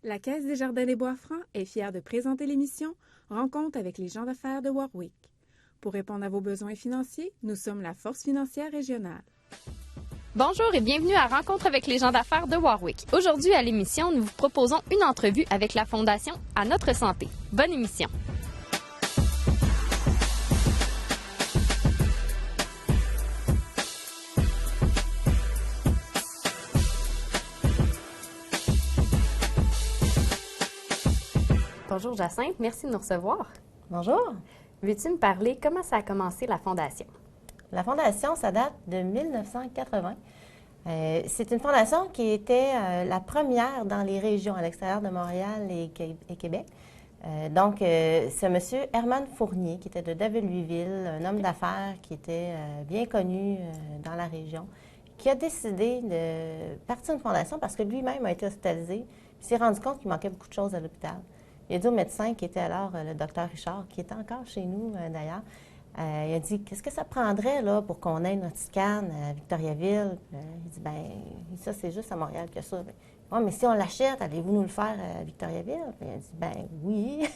La Caisse des Jardins des Bois-Francs est fière de présenter l'émission Rencontre avec les gens d'affaires de Warwick. Pour répondre à vos besoins financiers, nous sommes la force financière régionale. Bonjour et bienvenue à Rencontre avec les gens d'affaires de Warwick. Aujourd'hui à l'émission, nous vous proposons une entrevue avec la Fondation À Notre Santé. Bonne émission! Bonjour Jacinthe, merci de nous recevoir. Bonjour. Veux-tu me parler comment ça a commencé la Fondation? La Fondation, ça date de 1980. C'est une fondation qui était la première dans les régions à l'extérieur de Montréal et Québec. C'est M. Herman Fournier, qui était de David-Louisville, un homme d'affaires qui était bien connu dans la région, qui a décidé de partir une fondation parce que lui-même a été hospitalisé. Il s'est rendu compte qu'il manquait beaucoup de choses à l'hôpital. Il a dit au médecin qui était alors le docteur Richard, qui était encore chez nous d'ailleurs, il a dit, qu'est-ce que ça prendrait là, pour qu'on ait notre scan à Victoriaville? Il dit, bien, ça c'est juste à Montréal que ça. Ouais, mais si on l'achète, allez-vous nous le faire à Victoriaville? Puis il a dit, bien oui.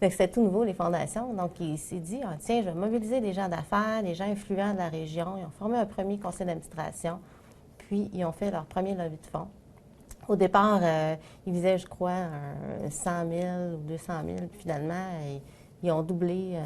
C'était tout nouveau, les fondations. Donc il s'est dit, ah, tiens, je vais mobiliser des gens d'affaires, des gens influents de la région. Ils ont formé un premier conseil d'administration, puis ils ont fait leur premier levée de fonds. Au départ, ils visaient, je crois, 100 000 ou 200 000. Puis finalement, ils ont doublé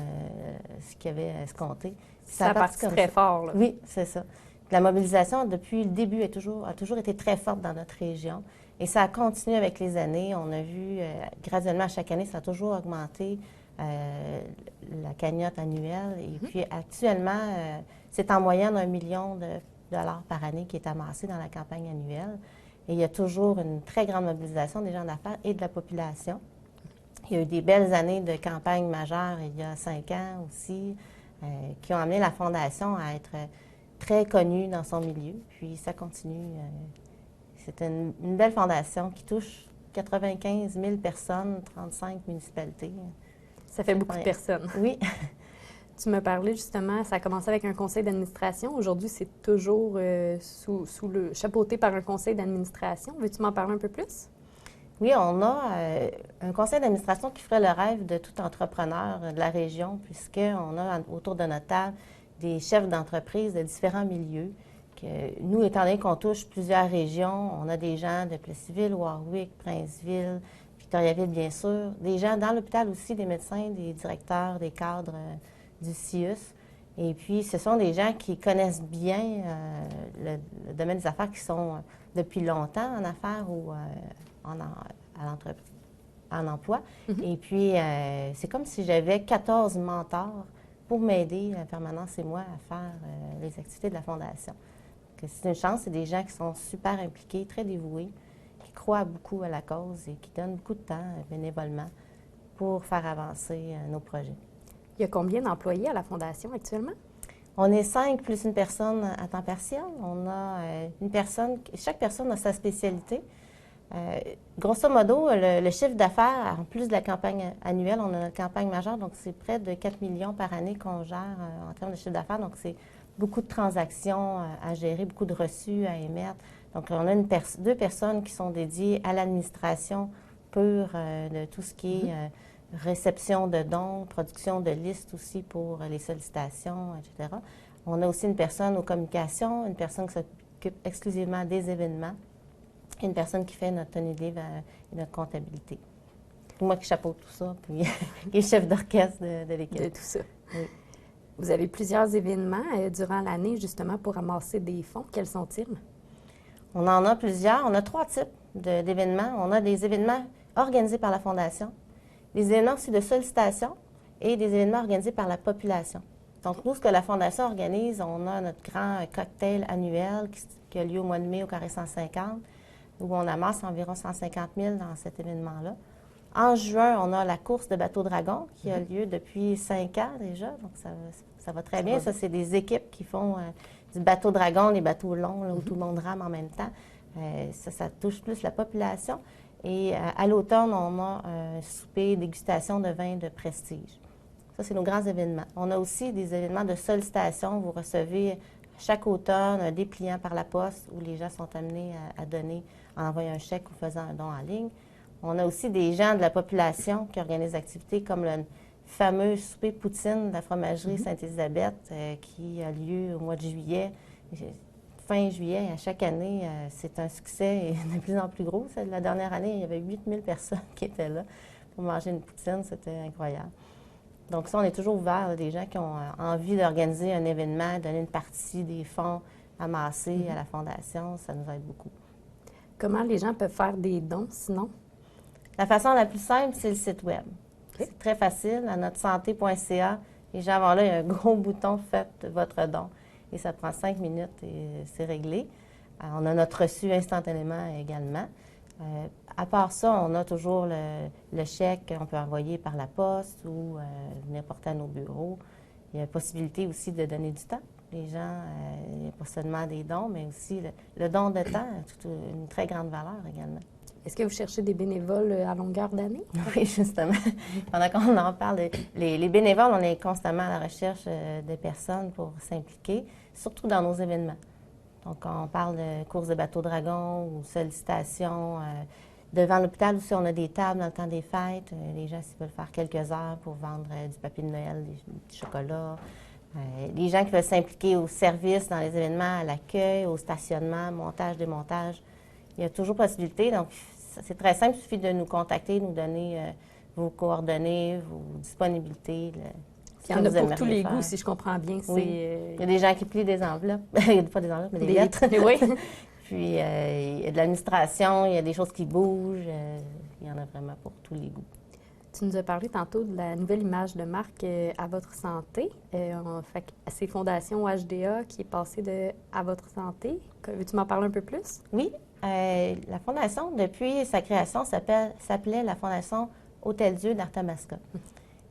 ce qu'ils avaient escompté. Ça a parti très fort, là. Oui, c'est ça. La mobilisation, depuis le début, a toujours été très forte dans notre région. Et ça a continué avec les années. On a vu graduellement, chaque année, ça a toujours augmenté la cagnotte annuelle. Et puis actuellement, c'est en moyenne 1 million de dollars par année qui est amassé dans la campagne annuelle. Et il y a toujours une très grande mobilisation des gens d'affaires et de la population. Il y a eu des belles années de campagne majeure il y a 5 ans aussi, qui ont amené la Fondation à être très connue dans son milieu. Puis ça continue. C'est une belle fondation qui touche 95 000 personnes, 35 municipalités. Ça fait beaucoup de personnes. Oui. Tu me parlais justement, ça a commencé avec un conseil d'administration. Aujourd'hui, c'est toujours chapeauté par un conseil d'administration. Veux-tu m'en parler un peu plus? Oui, on a un conseil d'administration qui ferait le rêve de tout entrepreneur de la région, puisqu'on a autour de notre table des chefs d'entreprise de différents milieux. Nous, étant donné qu'on touche plusieurs régions, on a des gens de Plessisville, Warwick, Princeville, Victoriaville, bien sûr, des gens dans l'hôpital aussi, des médecins, des directeurs, des cadres du CIUS. Et puis, ce sont des gens qui connaissent bien le domaine des affaires, qui sont depuis longtemps en affaires ou en emploi. Et puis, c'est comme si j'avais 14 mentors pour m'aider, la permanence et moi, à faire les activités de la Fondation. C'est une chance, c'est des gens qui sont super impliqués, très dévoués, qui croient beaucoup à la cause et qui donnent beaucoup de temps bénévolement pour faire avancer nos projets. Il y a combien d'employés à la Fondation actuellement? On est 5 plus une personne à temps partiel. On a chaque personne a sa spécialité. Grosso modo, le chiffre d'affaires, en plus de la campagne annuelle, on a notre campagne majeure, donc c'est près de 4 millions par année qu'on gère en termes de chiffre d'affaires. Donc, c'est beaucoup de transactions à gérer, beaucoup de reçus à émettre. Donc, on a 2 personnes qui sont dédiées à l'administration pure de tout ce qui est réception de dons, production de listes aussi pour les sollicitations, etc. On a aussi une personne aux communications, une personne qui s'occupe exclusivement des événements, et une personne qui fait notre tenue de livre et notre comptabilité. Moi qui chapeaute tout ça, puis qui est chef d'orchestre de l'équipe. De tout ça. Oui. Vous avez plusieurs événements durant l'année, justement, pour ramasser des fonds. Quels sont-ils? On en a plusieurs. On a 3 types d'événements. On a des événements organisés par la Fondation, des événements aussi de sollicitation et des événements organisés par la population. Donc, nous, ce que la Fondation organise, on a notre grand cocktail annuel qui a lieu au mois de mai au Carré 150, où on amasse environ 150 000 dans cet événement-là. En juin, on a la course de bateau dragon qui a lieu depuis 5 ans déjà, donc ça va très bien. Ça, c'est des équipes qui font du bateau dragon, les bateaux longs, là, où tout le monde rame en même temps. Ça touche plus la population. Et à l'automne, on a un souper dégustation de vins de prestige. Ça, c'est nos grands événements. On a aussi des événements de sollicitation. Vous recevez chaque automne un dépliant par la poste où les gens sont amenés à donner, en envoyant un chèque ou faisant un don en ligne. On a aussi des gens de la population qui organisent des activités comme le fameux souper poutine de la fromagerie Sainte-Élisabeth qui a lieu au mois de juillet. Fin juillet, à chaque année, c'est un succès et de plus en plus gros. La dernière année, il y avait 8000 personnes qui étaient là pour manger une poutine. C'était incroyable. Donc ça, on est toujours ouvert à des gens qui ont envie d'organiser un événement, donner une partie des fonds amassés à la Fondation. Ça nous aide beaucoup. Comment les gens peuvent faire des dons, sinon? La façon la plus simple, c'est le site Web. Okay. C'est très facile. À notresanté.ca, les gens vont là, il y a un gros bouton « Faites votre don ». Et ça prend 5 minutes et c'est réglé. On a notre reçu instantanément également. À part ça, on a toujours le chèque qu'on peut envoyer par la poste ou venir porter à nos bureaux. Il y a possibilité aussi de donner du temps. Les gens, il n'y a pas seulement des dons, mais aussi le don de temps a une très grande valeur également. Est-ce que vous cherchez des bénévoles à longueur d'année? Oui, justement. Pendant qu'on en parle, les bénévoles, on est constamment à la recherche de personnes pour s'impliquer, surtout dans nos événements. Donc, on parle de courses de bateaux dragons ou sollicitations. Devant l'hôpital aussi, on a des tables dans le temps des fêtes. Les gens, s'ils veulent faire quelques heures pour vendre du papier de Noël, des petits chocolats. Les gens qui veulent s'impliquer au service, dans les événements, à l'accueil, au stationnement, montage, démontage. Il y a toujours possibilité. Donc, c'est très simple. Il suffit de nous contacter, nous donner vos coordonnées, vos disponibilités. Il y en a pour tous les goûts, si je comprends bien. Oui. Il y a des gens qui plient des enveloppes. Pas des enveloppes, mais des lettres. Oui. Puis, il y a de l'administration, il y a des choses qui bougent. Il y en a vraiment pour tous les goûts. Tu nous as parlé tantôt de la nouvelle image de marque à votre santé. C'est Fondation HDA qui est passée de à votre santé. Veux-tu m'en parler un peu plus? Oui. La Fondation, depuis sa création, s'appelait la Fondation Hôtel-Dieu d'Arthamasca.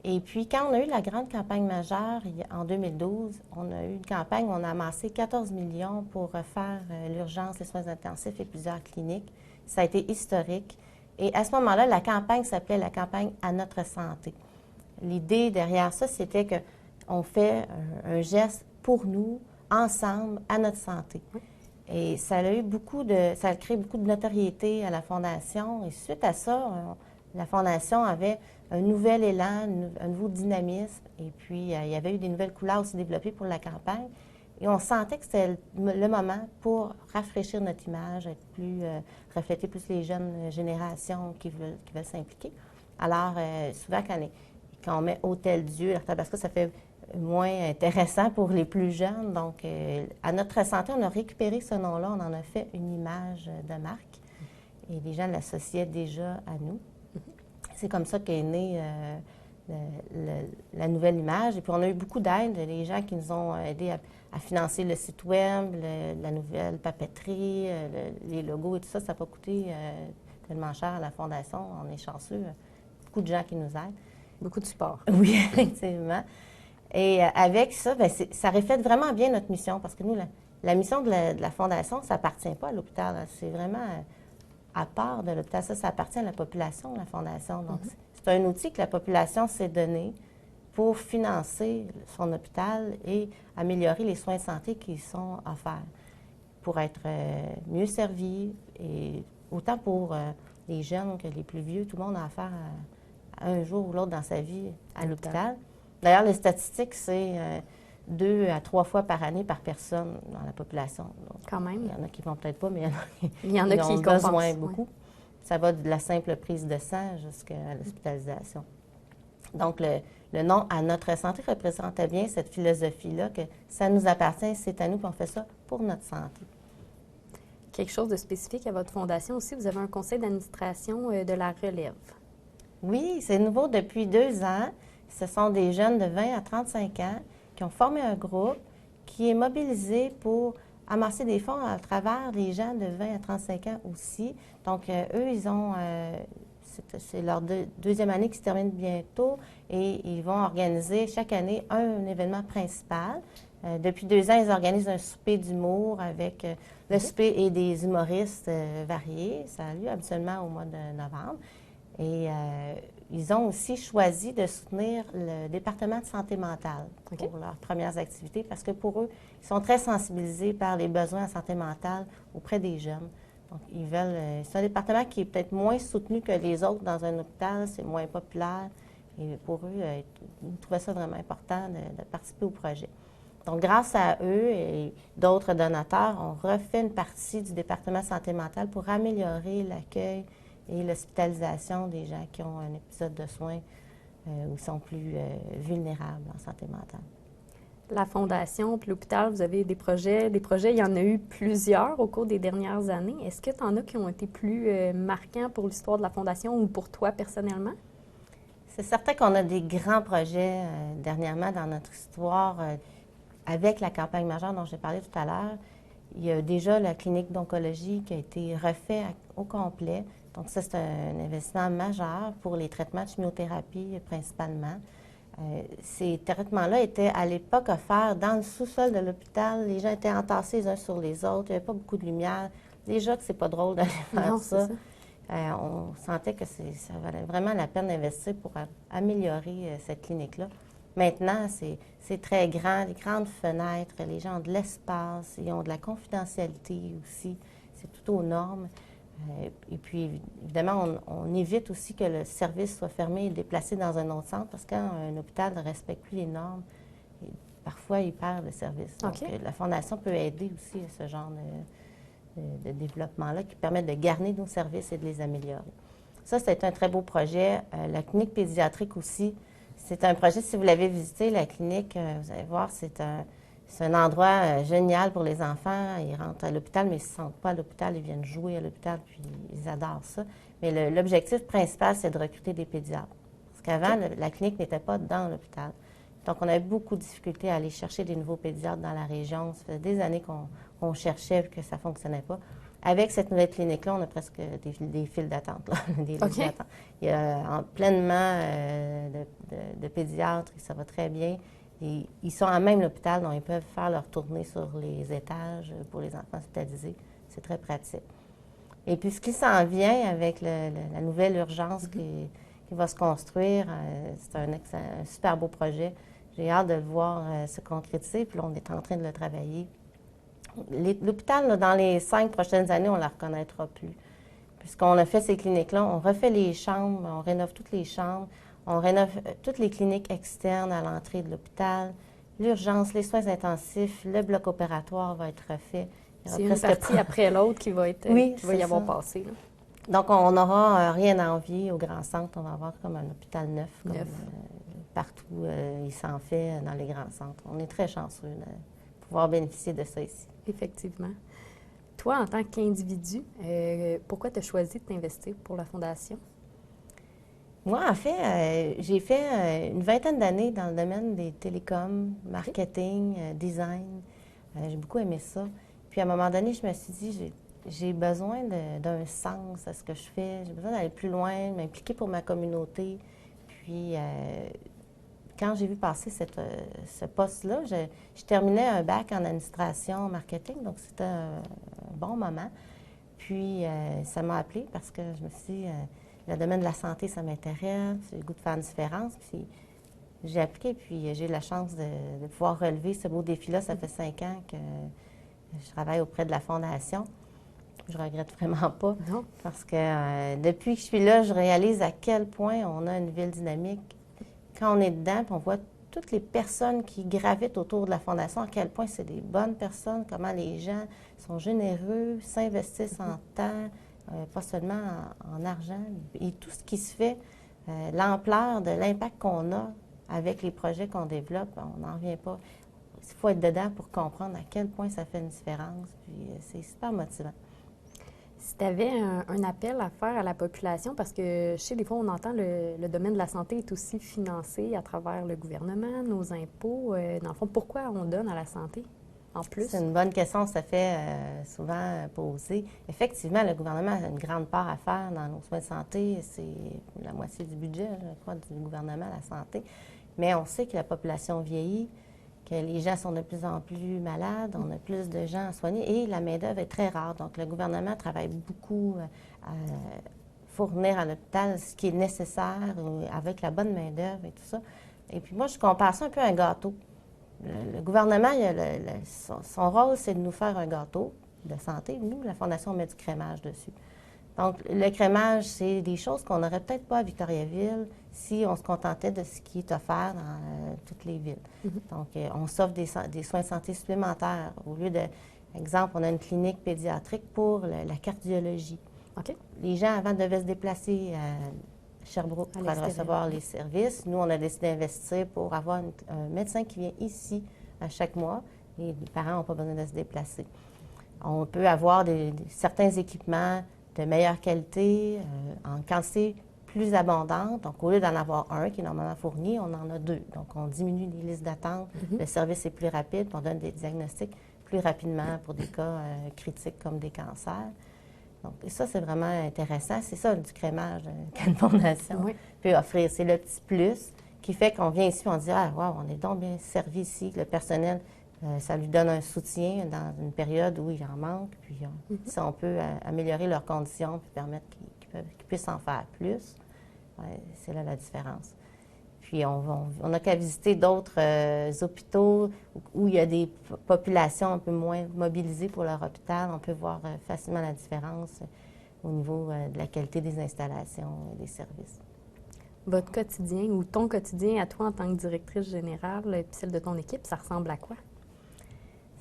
Et puis, quand on a eu la grande campagne majeure en 2012, on a eu une campagne où on a amassé 14 millions pour refaire l'urgence, les soins intensifs et plusieurs cliniques. Ça a été historique. Et à ce moment-là, la campagne s'appelait la campagne « À notre santé ». L'idée derrière ça, c'était qu'on fait un geste pour nous, ensemble, à notre santé. Et ça a créé beaucoup de notoriété à la Fondation. Et suite à ça, la Fondation avait un nouvel élan, un nouveau dynamisme. Et puis, il y avait eu des nouvelles couleurs aussi développées pour la campagne. Et on sentait que c'était le moment pour rafraîchir notre image, refléter plus les jeunes générations qui veulent s'impliquer. Alors, souvent, quand on met Hôtel-Dieu, parce que ça fait moins intéressant pour les plus jeunes. Donc, à notre santé, on a récupéré ce nom-là, on en a fait une image de marque. Et les gens l'associaient déjà à nous. C'est comme ça qu'est née la nouvelle image. Et puis, on a eu beaucoup d'aide. Les gens qui nous ont aidés à financer le site Web, la nouvelle papeterie, les logos et tout ça. Ça n'a pas coûté tellement cher à la Fondation. On est chanceux. Beaucoup de gens qui nous aident. Beaucoup de support. Oui, effectivement. Et avec ça, bien, ça reflète vraiment bien notre mission. Parce que nous, la mission de la Fondation, ça n'appartient pas à l'hôpital. C'est vraiment à part de l'hôpital. Ça appartient à la population, la Fondation. Donc, c'est un outil que la population s'est donné pour financer son hôpital et améliorer les soins de santé qui y sont offerts, pour être mieux servis, et autant pour les jeunes que les plus vieux. Tout le monde a affaire à un jour ou l'autre dans sa vie à l'hôpital. D'ailleurs, les statistiques, c'est 2 à 3 fois par année par personne dans la population. Donc, quand même. Il y en a qui ne vont peut-être pas, mais il y en a qui ont besoin beaucoup. Oui. Ça va de la simple prise de sang jusqu'à l'hospitalisation. Donc, le nom « À notre santé » représentait bien cette philosophie-là, que ça nous appartient, c'est à nous, puis on fait ça pour notre santé. Quelque chose de spécifique à votre fondation aussi, vous avez un conseil d'administration de la relève. Oui, c'est nouveau depuis 2 ans. Ce sont des jeunes de 20 à 35 ans qui ont formé un groupe qui est mobilisé pour amasser des fonds à travers les gens de 20 à 35 ans aussi. Donc, eux, ils ont... c'est leur deuxième année qui se termine bientôt et ils vont organiser chaque année un événement principal. Depuis 2 ans, ils organisent un souper d'humour avec le souper et des humoristes variés. Ça a lieu habituellement au mois de novembre. Et ils ont aussi choisi de soutenir le département de santé mentale pour leurs premières activités parce que pour eux, ils sont très sensibilisés par les besoins en santé mentale auprès des jeunes. Donc, ils veulent. C'est un département qui est peut-être moins soutenu que les autres dans un hôpital, c'est moins populaire. Et pour eux, ils trouvaient ça vraiment important de participer au projet. Donc, grâce à eux et d'autres donateurs, on refait une partie du département santé mentale pour améliorer l'accueil et l'hospitalisation des gens qui ont un épisode de soins ou sont plus vulnérables en santé mentale. La Fondation puis l'hôpital, vous avez des projets, il y en a eu plusieurs au cours des dernières années. Est-ce que tu en as qui ont été plus marquants pour l'histoire de la Fondation ou pour toi personnellement? C'est certain qu'on a des grands projets dernièrement dans notre histoire. Avec la campagne majeure dont j'ai parlé tout à l'heure, il y a déjà la clinique d'oncologie qui a été refaite au complet. Donc ça, c'est un investissement majeur pour les traitements de chimiothérapie principalement. Ces traitements-là étaient à l'époque offerts dans le sous-sol de l'hôpital. Les gens étaient entassés les uns sur les autres. Il n'y avait pas beaucoup de lumière. Déjà que c'est pas drôle d'aller faire ça. On sentait que ça valait vraiment la peine d'investir pour améliorer cette clinique-là. Maintenant, c'est très grand, des grandes fenêtres, les gens ont de l'espace, ils ont de la confidentialité aussi, c'est tout aux normes. Et puis, évidemment, on évite aussi que le service soit fermé et déplacé dans un autre centre parce qu'un hôpital ne respecte plus les normes, parfois, il perd le service. Donc, la Fondation peut aider aussi à ce genre de développement-là qui permet de garder nos services et de les améliorer. Ça, c'est un très beau projet. La clinique pédiatrique aussi, c'est un projet, si vous l'avez visité, la clinique, vous allez voir, c'est un endroit génial pour les enfants. Ils rentrent à l'hôpital, mais ils ne se sentent pas à l'hôpital. Ils viennent jouer à l'hôpital, puis ils adorent ça. Mais l'objectif principal, c'est de recruter des pédiatres. Parce qu'avant, la clinique n'était pas dans l'hôpital. Donc, on avait beaucoup de difficultés à aller chercher des nouveaux pédiatres dans la région. Ça faisait des années qu'on cherchait et que ça ne fonctionnait pas. Avec cette nouvelle clinique-là, on a presque des files d'attente. Il y a pleinement de pédiatres, ça va très bien. Et ils sont à même l'hôpital, donc ils peuvent faire leur tournée sur les étages pour les enfants hospitalisés. C'est très pratique. Et puis, ce qui s'en vient avec la nouvelle urgence qui va se construire, c'est un super beau projet. J'ai hâte de le voir se concrétiser, puis là, on est en train de le travailler. L'hôpital, dans les 5 prochaines années, on ne la reconnaîtra plus. Puisqu'on a fait ces cliniques-là, on refait les chambres, on rénove toutes les chambres, on rénove toutes les cliniques externes à l'entrée de l'hôpital, l'urgence, les soins intensifs, le bloc opératoire va être refait. C'est une partie après l'autre qui va y avoir passé. Là. Donc, on n'aura rien à envier au grand centre. On va avoir comme un hôpital neuf. Partout, il s'en fait dans les grands centres. On est très chanceux de pouvoir bénéficier de ça ici. Effectivement. Toi, en tant qu'individu, pourquoi tu as choisi de t'investir pour la Fondation? Moi, en fait, j'ai fait une vingtaine d'années dans le domaine des télécoms, marketing, design. J'ai beaucoup aimé ça. Puis, à un moment donné, je me suis dit, j'ai besoin d'un sens à ce que je fais. J'ai besoin d'aller plus loin, m'impliquer pour ma communauté. Puis, quand j'ai vu passer ce poste-là, je terminais un bac en administration marketing, donc c'était un bon moment. Puis, ça m'a appelée parce que je me suis dit, le domaine de la santé, ça m'intéresse, j'ai le goût de faire une différence. Puis, j'ai appliqué, puis j'ai eu la chance de pouvoir relever ce beau défi-là. Ça fait 5 ans que je travaille auprès de la Fondation. Je ne regrette vraiment pas, parce que depuis que je suis là, je réalise à quel point on a une ville dynamique. Quand on est dedans, puis on voit toutes les personnes qui gravitent autour de la Fondation, à quel point c'est des bonnes personnes, comment les gens sont généreux, s'investissent en temps, pas seulement en argent, et tout ce qui se fait, l'ampleur de l'impact qu'on a avec les projets qu'on développe, on n'en revient pas. Il faut être dedans pour comprendre à quel point ça fait une différence, puis c'est super motivant. Si tu avais un appel à faire à la population, parce que je sais, des fois, on entend le domaine de la santé est aussi financé à travers le gouvernement, nos impôts. Dans le fond, pourquoi on donne à la santé en plus? C'est une bonne question, ça fait souvent poser. Effectivement, le gouvernement a une grande part à faire dans nos soins de santé. C'est la moitié du budget, je crois, du gouvernement à la santé. Mais on sait que la population vieillit, que les gens sont de plus en plus malades, on a plus de gens à soigner et la main-d'œuvre est très rare. Donc, le gouvernement travaille beaucoup à fournir à l'hôpital ce qui est nécessaire avec la bonne main-d'œuvre et tout ça. Et puis moi, je compare ça un peu à un gâteau. Le gouvernement, son rôle, c'est de nous faire un gâteau. de santé. Nous, la Fondation, on met du crémage dessus. Donc, le crémage, c'est des choses qu'on n'aurait peut-être pas à Victoriaville si on se contentait de ce qui est offert dans toutes les villes. Donc, on s'offre des soins de santé supplémentaires. Au lieu de, exemple, on a une clinique pédiatrique pour la cardiologie. OK. Les gens, avant, devaient se déplacer à Sherbrooke pour aller recevoir les services. Nous, on a décidé d'investir pour avoir un médecin qui vient ici à chaque mois et les parents n'ont pas besoin de se déplacer. On peut avoir certains équipements de meilleure qualité, en quantité plus abondante. Donc, au lieu d'en avoir un qui est normalement fourni, on en a deux. Donc, on diminue les listes d'attente. Le service est plus rapide, puis on donne des diagnostics plus rapidement pour des cas critiques comme des cancers. Donc, et ça, c'est vraiment intéressant. C'est ça, du crémage qu'une fondation peut offrir. C'est le petit plus qui fait qu'on vient ici, on dit « Ah, wow, on est donc bien servi ici. » Le personnel, ça lui donne un soutien dans une période où il en manque. Puis, si on peut améliorer leurs conditions puis permettre qu'ils puissent en faire plus, c'est là la différence. Puis, on n'a qu'à visiter d'autres hôpitaux où il y a des populations un peu moins mobilisées pour leur hôpital. On peut voir facilement la différence au niveau de la qualité des installations et des services. Votre quotidien ou ton quotidien à toi en tant que directrice générale puis celle de ton équipe, ça ressemble à quoi?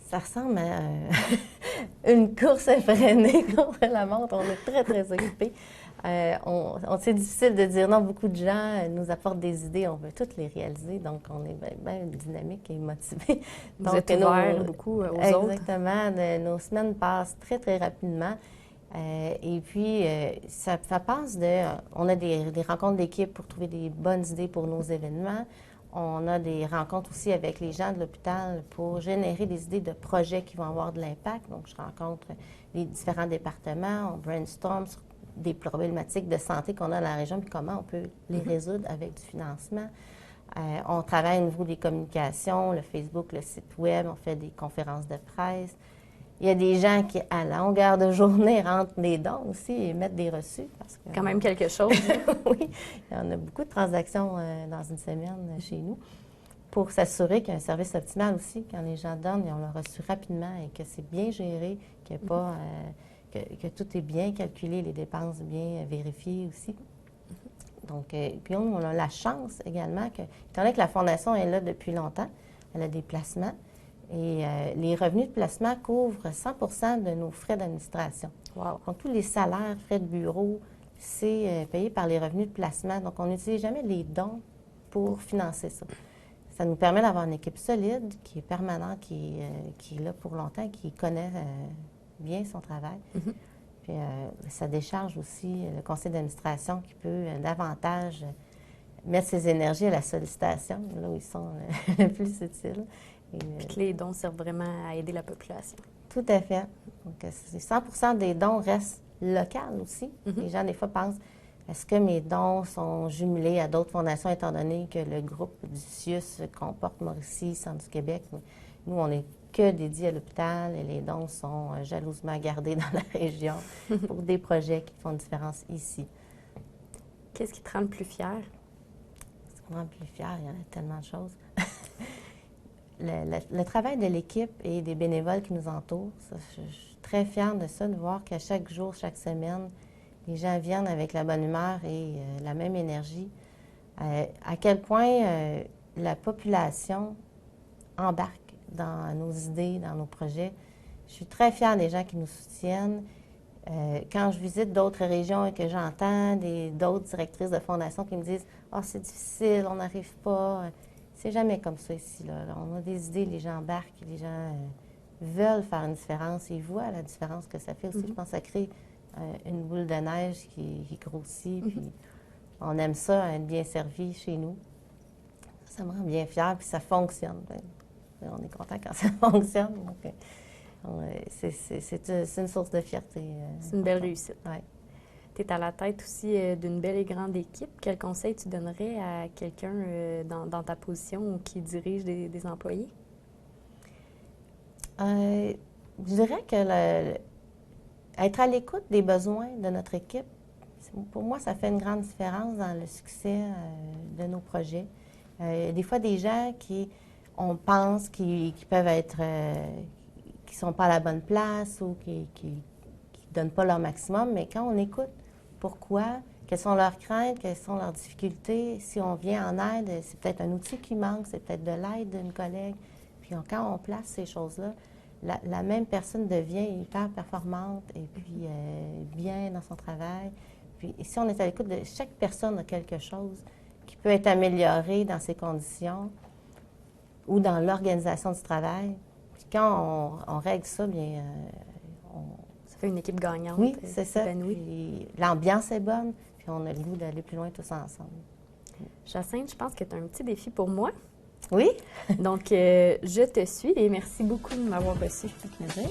Ça ressemble à une course effrénée contre la montre. On est très, très occupés. C'est difficile de dire non. Beaucoup de gens nous apportent des idées. On veut toutes les réaliser. Donc, on est bien dynamique et motivé. Vous êtes ouvert beaucoup aux autres. Exactement. Nos semaines passent très, très rapidement. Et puis, ça passe de... On a des rencontres d'équipe pour trouver des bonnes idées pour nos événements. On a des rencontres aussi avec les gens de l'hôpital pour générer des idées de projets qui vont avoir de l'impact. Donc, je rencontre les différents départements, on brainstorm sur des problématiques de santé qu'on a dans la région, puis comment on peut les résoudre avec du financement. On travaille au niveau des communications, le Facebook, le site Web, on fait des conférences de presse. Il y a des gens qui, à longueur de journée, rentrent des dons aussi et mettent des reçus. Parce que, quand même quelque chose. Oui, on a beaucoup de transactions dans une semaine chez nous pour s'assurer qu'il y a un service optimal aussi. Quand les gens donnent, ils ont le reçu rapidement et que c'est bien géré, qu'il y a pas, que tout est bien calculé, les dépenses bien vérifiées aussi. Donc, puis on a la chance également que, étant donné que la Fondation est là depuis longtemps, elle a des placements. Et les revenus de placement couvrent 100 de nos frais d'administration. Wow. Donc, tous les salaires, frais de bureau, c'est payé par les revenus de placement. Donc, on n'utilise jamais les dons pour financer ça. Ça nous permet d'avoir une équipe solide, qui est permanente, qui est là pour longtemps, qui connaît bien son travail. Puis, ça décharge aussi le conseil d'administration qui peut davantage mettre ses énergies à la sollicitation, là où ils sont le plus utiles. Puis que les dons servent vraiment à aider la population. Tout à fait. Donc, 100 des dons restent locaux aussi. Les gens, des fois, pensent, est-ce que mes dons sont jumelés à d'autres fondations, étant donné que le groupe du CIUS comporte Mauricie, Centre du Québec? Nous, on n'est que dédiés à l'hôpital et les dons sont jalousement gardés dans la région pour des projets qui font une différence ici. Qu'est-ce qui te rend le plus fier? Ce qui me rend le plus fier, il y en a tellement de choses. Le travail de l'équipe et des bénévoles qui nous entourent, ça, je suis très fière de ça, de voir qu'à chaque jour, chaque semaine, les gens viennent avec la bonne humeur et la même énergie. À quel point la population embarque dans nos idées, dans nos projets. Je suis très fière des gens qui nous soutiennent. Quand je visite d'autres régions et que j'entends d'autres directrices de fondations qui me disent « Ah, c'est difficile, on n'arrive pas », c'est jamais comme ça ici. Là. On a des idées, les gens embarquent, les gens veulent faire une différence. Ils voient la différence que ça fait aussi. Je pense que ça crée une boule de neige qui grossit. Puis on aime ça, être bien servi chez nous. Ça me rend bien fière, puis ça fonctionne. On est content quand ça fonctionne. Donc, c'est une source de fierté. C'est une belle réussite. Oui. Tu es à la tête aussi d'une belle et grande équipe. Quel conseil tu donnerais à quelqu'un dans ta position ou qui dirige des employés? Je dirais que être à l'écoute des besoins de notre équipe, pour moi, ça fait une grande différence dans le succès de nos projets. Des fois, des gens on pense qu'ils peuvent être qui ne sont pas à la bonne place ou qui ne donnent pas leur maximum. Mais quand on écoute pourquoi, quelles sont leurs craintes, quelles sont leurs difficultés, si on vient en aide, c'est peut-être un outil qui manque, c'est peut-être de l'aide d'une collègue. Puis quand on place ces choses-là, la même personne devient hyper performante et puis bien dans son travail. Puis si on est à l'écoute de chaque personne a quelque chose qui peut être amélioré dans ses conditions ou dans l'organisation du travail. Puis quand on règle ça, bien, Ça fait une équipe gagnante. oui, c'est ça. épanouie. Puis l'ambiance est bonne, puis on a le goût d'aller plus loin tous ensemble. Jacinthe, je pense que tu as un petit défi pour moi. Oui? Donc, je te suis et merci beaucoup de m'avoir reçu. Plaisir.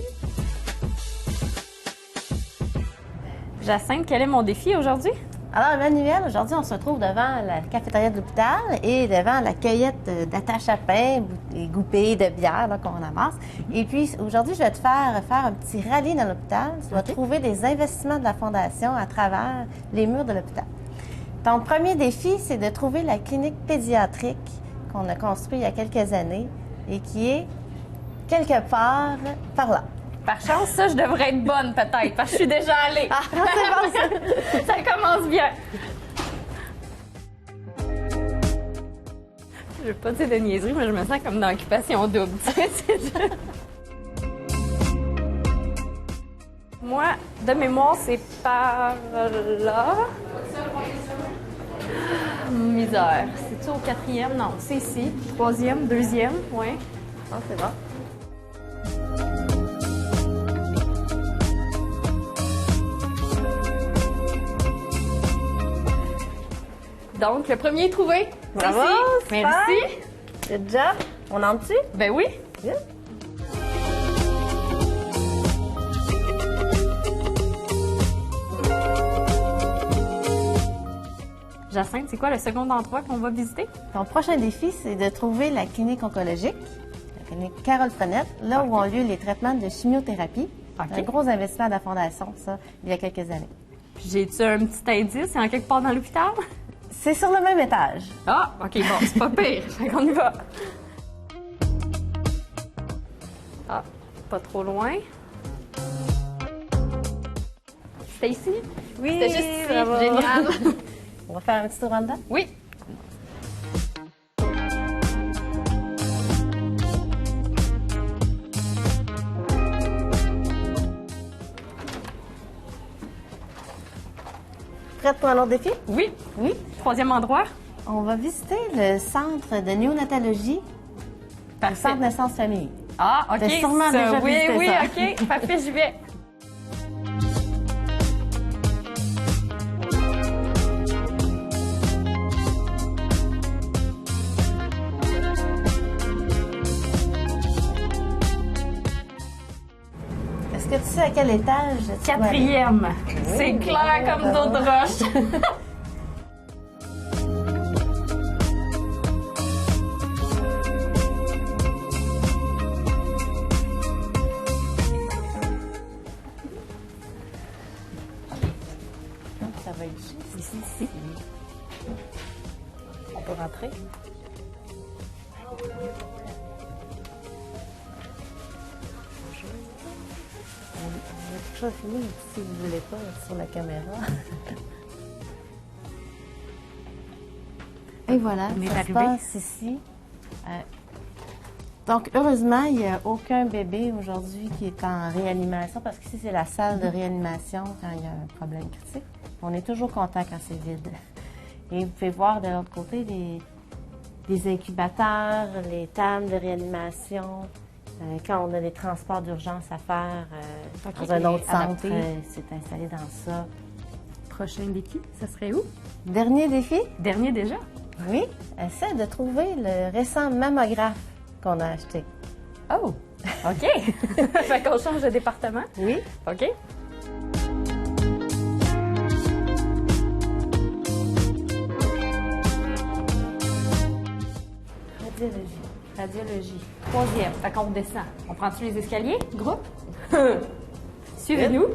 Jacinthe, quel est mon défi aujourd'hui? Alors, Emmanuel, aujourd'hui, on se retrouve devant la cafétéria de l'hôpital et devant la cueillette d'attache à pain et goupées de bière là, qu'on amasse. Et puis, aujourd'hui, je vais te faire un petit rallye dans l'hôpital. Tu vas trouver des investissements de la Fondation à travers les murs de l'hôpital. Ton premier défi, c'est de trouver la clinique pédiatrique qu'on a construite il y a quelques années et qui est quelque part par là. Par chance, ça, je devrais être bonne peut-être, parce que je suis déjà allée. Ah, c'est bon, ça. Ça commence bien. Je veux pas dire de niaiserie, mais je me sens comme dans Occupation double. Moi, de mémoire, c'est par là. Misère. C'est-tu au 4e? Non, c'est ici. 3e, 2e, oui. Ah, c'est bon. Donc, le premier est trouvé. C'est Bravo, ici. super. Merci. Good job. On entre dessus? Ben oui. Good. Jacinthe, c'est quoi le second endroit qu'on va visiter? Ton prochain défi, c'est de trouver la clinique oncologique, la clinique Carole Frenette, là où ont lieu les traitements de chimiothérapie. OK. Un gros investissement de la Fondation, ça, il y a quelques années. Puis j'ai-tu un petit indice? C'est en quelque part dans l'hôpital? C'est sur le même étage. Ah, OK, bon, c'est pas pire. Fait qu'on y va. Ah, pas trop loin. C'était ici? Oui, C'était juste ici. bravo. Génial. On va faire un petit tour en dedans. Oui. Prête pour un autre défi? Oui. Oui. Troisième endroit. On va visiter le centre de néonatologie, le Parfait. centre naissance-famille. Ah, OK. T'as sûrement ça, déjà oui, visité oui, ça. OK. Parfait, j'y vais. Est-ce que tu sais à quel étage tu vas aller? 4e. C'est clair comme d'eau de roche. Ça va être juste ici. On peut rentrer. On a quelque chose à filmer, si vous ne voulez pas, sur la caméra. Et voilà, On est ça se arrivé. passe ici. Donc, heureusement, il n'y a aucun bébé aujourd'hui qui est en réanimation, parce qu'ici, c'est la salle de réanimation quand il y a un problème critique. On est toujours content quand c'est vide. Et vous pouvez voir de l'autre côté les incubateurs, les tables de réanimation. Quand on a des transports d'urgence à faire OK, dans un autre centre, adapté. c'est installé dans ça. Prochain défi, ça serait où? Dernier défi, Dernier déjà? oui, essaie de trouver le récent mammographe qu'on a acheté. Oh! OK! Fait qu'on change de département? Oui. OK. Radiologie. Radiologie. 3e. Fait qu'on redescend. On prend-tu les escaliers? Groupe? Suivez-nous.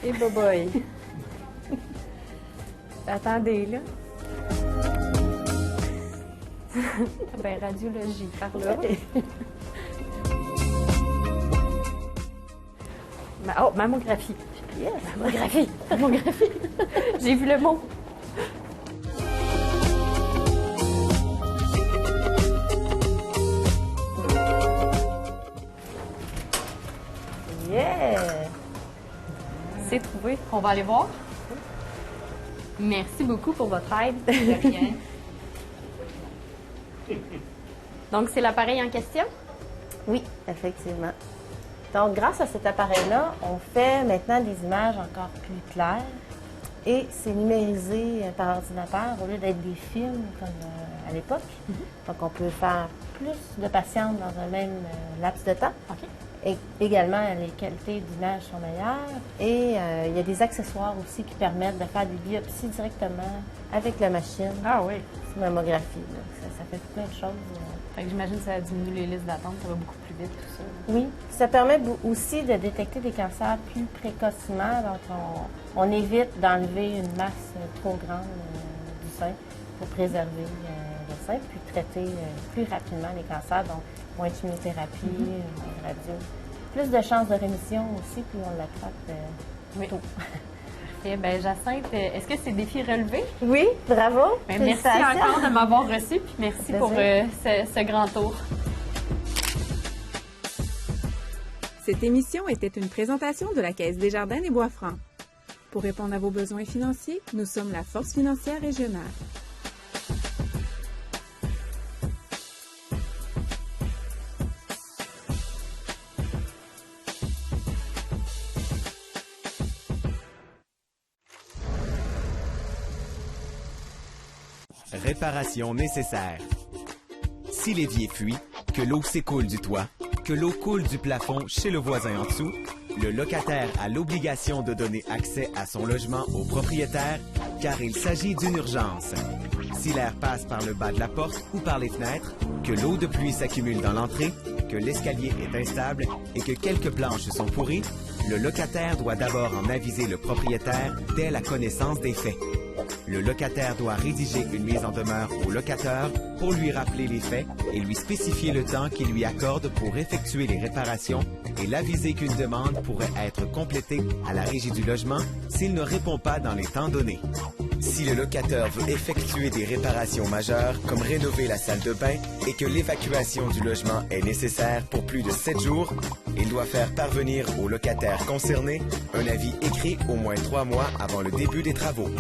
Et boboy. Attendez, là. Ben, radiologie, par là. Oh, mammographie. Yes. Mammographie. Mammographie. J'ai vu le mot. Yeah! C'est trouvé. On va aller voir. Merci beaucoup pour votre aide. De rien. Donc, c'est l'appareil en question? Oui, effectivement. Donc, grâce à cet appareil-là, on fait maintenant des images encore plus claires et c'est numérisé par ordinateur au lieu d'être des films comme à l'époque. Donc, on peut faire plus de patients dans un même laps de temps. OK. Et également, les qualités d'image sont meilleures. Et il y a des accessoires aussi qui permettent de faire des biopsies directement avec la machine. Ah oui. Mammographie. Ça fait plein de choses. Fait que j'imagine que ça diminue les listes d'attente, ça va beaucoup plus vite, tout ça. Oui, ça permet aussi de détecter des cancers plus précocement. Donc, on évite d'enlever une masse trop grande du sein pour préserver le sein, puis traiter plus rapidement les cancers. Donc, moins de chimiothérapie, moins de radio. Plus de chances de rémission aussi, puis on l'attrape tôt. Parfait. Bien, Jacinthe, est-ce que c'est défi relevé? Oui, bravo. Bien, merci encore de m'avoir reçu, puis merci pour ce grand tour. Cette émission était une présentation de la Caisse Desjardins des Bois-Francs. Pour répondre à vos besoins financiers, nous sommes la Force financière régionale. Réparation nécessaire. Si l'évier fuit, que l'eau s'écoule du toit, que l'eau coule du plafond chez le voisin en dessous, le locataire a l'obligation de donner accès à son logement au propriétaire car il s'agit d'une urgence. Si l'air passe par le bas de la porte ou par les fenêtres, que l'eau de pluie s'accumule dans l'entrée, que l'escalier est instable et que quelques planches sont pourries, le locataire doit d'abord en aviser le propriétaire dès la connaissance des faits. Le locataire doit rédiger une mise en demeure au locateur pour lui rappeler les faits et lui spécifier le temps qu'il lui accorde pour effectuer les réparations et l'aviser qu'une demande pourrait être complétée à la Régie du logement s'il ne répond pas dans les temps donnés. Si le locataire veut effectuer des réparations majeures comme rénover la salle de bain et que l'évacuation du logement est nécessaire pour plus de 7 jours, il doit faire parvenir au locataire concerné un avis écrit au moins 3 mois avant le début des travaux.